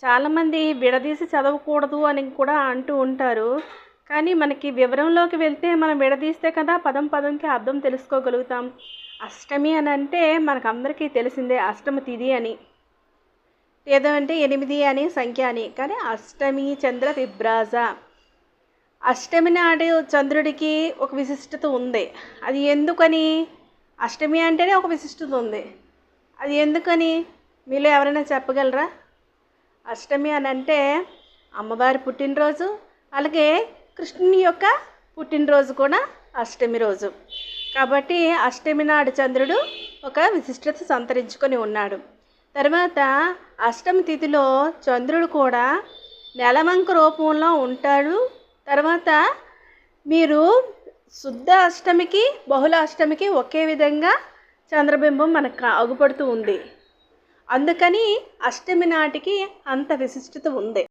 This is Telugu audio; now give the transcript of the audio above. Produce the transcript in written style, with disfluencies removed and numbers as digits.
చాలామంది విడదీసి చదవకూడదు అని కూడా అంటూ ఉంటారు. కానీ మనకి వివరంలోకి వెళ్తే మనం విడదీస్తే కదా పదం పదంకి అర్థం తెలుసుకోగలుగుతాం. అష్టమి అని అంటే మనకందరికీ తెలిసిందే, అష్టమి తిథి అని. ఏదంటే 8 అని సంఖ్య అని. కానీ అష్టమి చంద్ర విభ్రాజ, అష్టమి నాడు చంద్రుడికి ఒక విశిష్టత ఉంది. అది ఎందుకని? అష్టమి అంటేనే ఒక విశిష్టత ఉంది. అది ఎందుకని మీలో ఎవరైనా చెప్పగలరా? అష్టమి అని అంటే అమ్మవారి పుట్టినరోజు, అలాగే కృష్ణుని యొక్క పుట్టినరోజు కూడా అష్టమి రోజు. కాబట్టి అష్టమి నాడు చంద్రుడు ఒక విశిష్టత సంతరించుకొని ఉన్నాడు. తర్వాత అష్టమి తిథిలో చంద్రుడు కూడా నెలవంక రూపంలో ఉంటాడు. తర్వాత మీరు శుద్ధ అష్టమికి బహుళ అష్టమికి ఒకే విధంగా చంద్రబింబం మనకు అగుపడుతూ ఉంది. అందుకని అష్టమి నాటికి అంత విశిష్టత ఉంది.